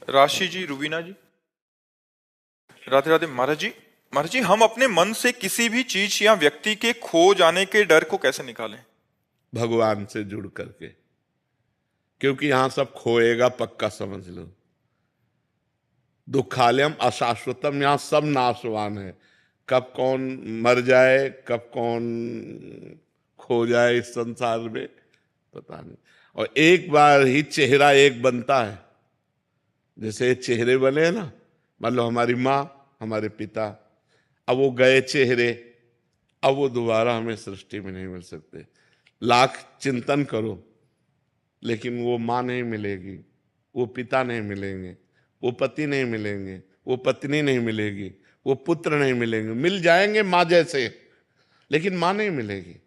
राशि जी, रुबीना जी, राधे राधे। महाराज जी, हम अपने मन से किसी भी चीज या व्यक्ति के खो जाने के डर को कैसे निकालें? भगवान से जुड़ करके, क्योंकि यहां सब खोएगा, पक्का समझ लो। दुखालयम अशाश्वतम, यहां सब नाशवान है। कब कौन मर जाए, कब कौन खो जाए इस संसार में पता नहीं। और एक बार ही चेहरा एक बनता है। जैसे चेहरे बने हैं ना, मान लो हमारी माँ, हमारे पिता, अब वो गए चेहरे, अब वो दोबारा हमें सृष्टि में नहीं मिल सकते। लाख चिंतन करो लेकिन वो माँ नहीं मिलेगी, वो पिता नहीं मिलेंगे, वो पति नहीं मिलेंगे, वो पत्नी नहीं मिलेगी, वो पुत्र नहीं मिलेंगे। मिल जाएंगे माँ जैसे, लेकिन माँ नहीं मिलेगी।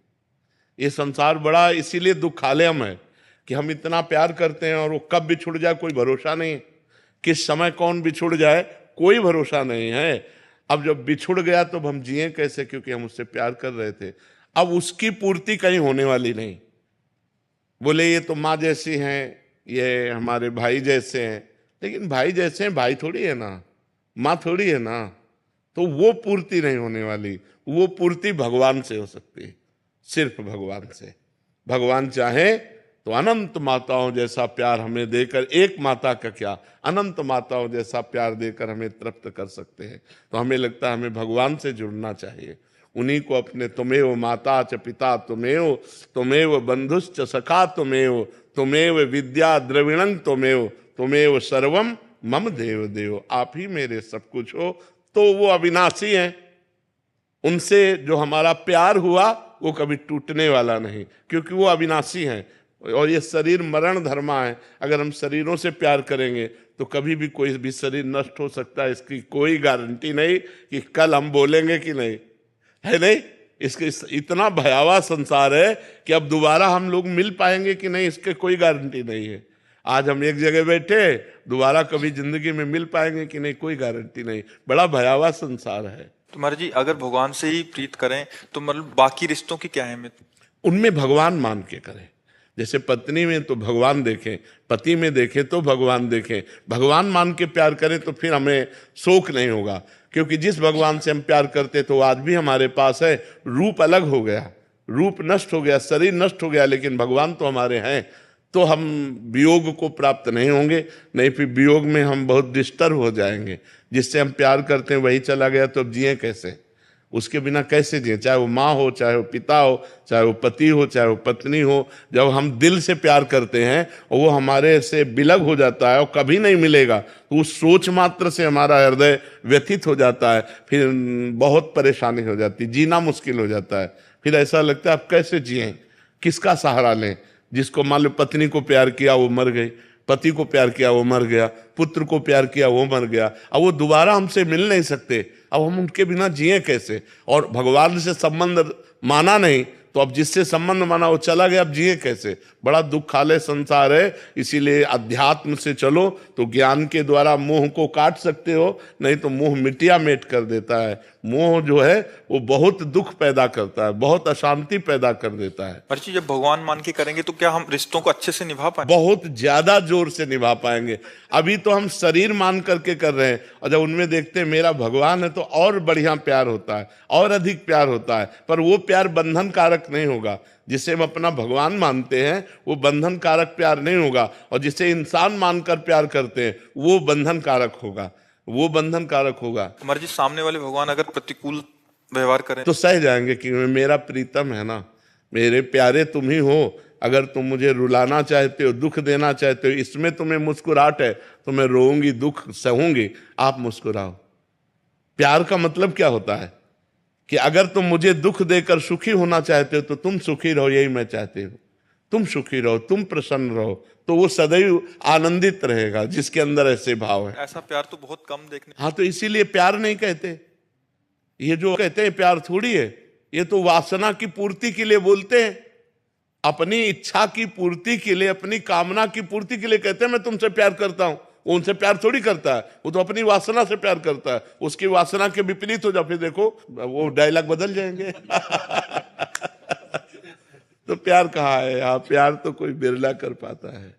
ये संसार बड़ा इसीलिए दुखालयम है कि हम इतना प्यार करते हैं और वो कब बिछुड़ जाए कोई भरोसा नहीं। किस समय कौन बिछुड़ जाए कोई भरोसा नहीं है। अब जब बिछुड़ गया तो हम जिए कैसे, क्योंकि हम उससे प्यार कर रहे थे। अब उसकी पूर्ति कहीं होने वाली नहीं। बोले ये तो माँ जैसी हैं, ये हमारे भाई जैसे हैं, लेकिन भाई जैसे हैं भाई थोड़ी है ना, माँ थोड़ी है ना। तो वो पूर्ति नहीं होने वाली। वो पूर्ति भगवान से हो सकती है, सिर्फ भगवान से। भगवान चाहे तो अनंत माताओं जैसा प्यार हमें देकर, एक माता का क्या, अनंत माताओं जैसा प्यार देकर हमें तृप्त कर सकते हैं। तो हमें लगता है हमें भगवान से जुड़ना चाहिए, उन्हीं को अपने तुमेव माता च पिता तुमेव, तुमेव बंधुश्च सखा तुमेव, तुमेव विद्या द्रविणं तुमेव, तुमेव सर्वम मम देव देव। आप ही मेरे सब कुछ हो। तो वो अविनाशी हैं, उनसे जो हमारा प्यार हुआ वो कभी टूटने वाला नहीं, क्योंकि वो अविनाशी हैं। और ये शरीर मरण धर्मा है। अगर हम शरीरों से प्यार करेंगे तो कभी भी कोई भी शरीर नष्ट हो सकता है, इसकी कोई गारंटी नहीं कि कल हम बोलेंगे कि नहीं, है नहीं। इसके इतना भयावह संसार है कि अब दोबारा हम लोग मिल पाएंगे कि नहीं, इसके कोई गारंटी नहीं है। आज हम एक जगह बैठे, दोबारा कभी जिंदगी में मिल पाएंगे कि नहीं, कोई गारंटी नहीं। बड़ा भयावह संसार है। तो महाराज जी, अगर भगवान से ही प्रीत करें तो मतलब बाकी रिश्तों की क्या अहमियत? उनमें भगवान मान के करें। जैसे पत्नी में तो भगवान देखें, पति में देखें तो भगवान देखें। भगवान मान के प्यार करें तो फिर हमें शोक नहीं होगा, क्योंकि जिस भगवान से हम प्यार करते तो आज भी हमारे पास है। रूप अलग हो गया, रूप नष्ट हो गया, शरीर नष्ट हो गया, लेकिन भगवान तो हमारे हैं। तो हम वियोग को प्राप्त नहीं होंगे, नहीं फिर वियोग में हम बहुत डिस्टर्ब हो जाएंगे। जिससे हम प्यार करते हैं वही चला गया तो अब जिए कैसे, उसके बिना कैसे जिए। चाहे वो माँ हो, चाहे वो पिता हो, चाहे वो पति हो, चाहे वो पत्नी हो। जब हम दिल से प्यार करते हैं और वो हमारे से बिलग हो जाता है और कभी नहीं मिलेगा, तो उस सोच मात्र से हमारा हृदय व्यथित हो जाता है। फिर बहुत परेशानी हो जाती, जीना मुश्किल हो जाता है। फिर ऐसा लगता है अब कैसे जिए, किसका सहारा लें। जिसको मान लो पत्नी को प्यार किया वो मर गई, पति को प्यार किया वो मर गया, पुत्र को प्यार किया वो मर गया, अब वो दोबारा हमसे मिल नहीं सकते। अब हम उनके बिना जिए कैसे। और भगवान से संबंध माना नहीं तो अब जिससे संबंध माना वो चला गया, अब जिए कैसे। बड़ा दुखालय संसार है। इसीलिए अध्यात्म से चलो तो ज्ञान के द्वारा मोह को काट सकते हो, नहीं तो मोह मिटिया मेट कर देता है। मोह जो है वो बहुत दुख पैदा करता है, बहुत अशांति पैदा कर देता है। महाराज जी, जब भगवान मान के करेंगे तो क्या हम रिश्तों को अच्छे से निभा पाएंगे? बहुत ज्यादा जोर से निभा पाएंगे। अभी तो हम शरीर मान करके कर रहे हैं, और जब उनमें देखते हैं मेरा भगवान है तो और बढ़िया प्यार होता है, और अधिक प्यार होता है। पर वो प्यार बंधन कारक नहीं होगा। जिसे हम अपना भगवान मानते हैं वो बंधन कारक प्यार नहीं होगा, और जिसे इंसान मानकर प्यार करते हैं वो बंधन कारक होगा, वो बंधन कारक होगा। महाराज जी, सामने वाले भगवान अगर प्रतिकूल व्यवहार करें तो सह जाएंगे कि मेरा प्रीतम है ना, मेरे प्यारे तुम ही हो। अगर तुम मुझे रुलाना चाहते हो, दुख देना चाहते हो, इसमें तुम्हें मुस्कुराहट है तो मैं रोऊंगी, दुख सहूंगी, आप मुस्कुराओ। प्यार का मतलब क्या होता है कि अगर तुम मुझे दुख देकर सुखी होना चाहते हो तो तुम सुखी रहो, यही मैं चाहती हूँ। तुम सुखी रहो, तुम प्रसन्न रहो, तो वो सदैव आनंदित रहेगा जिसके अंदर ऐसे भाव है। ऐसा प्यार तो बहुत कम देखने। हाँ, तो इसीलिए प्यार नहीं कहते। ये जो कहते हैं प्यार थोड़ी है, ये तो वासना की पूर्ति के लिए बोलते हैं। अपनी इच्छा की पूर्ति के लिए, अपनी कामना की पूर्ति के लिए कहते हैं मैं तुमसे प्यार करता हूं। वो उनसे प्यार थोड़ी करता है, वो तो अपनी वासना से प्यार करता है। उसकी वासना के विपरीत हो जाए फिर देखो वो डायलॉग बदल जाएंगे। तो प्यार कहाँ है यहाँ, प्यार तो कोई बिरला कर पाता है।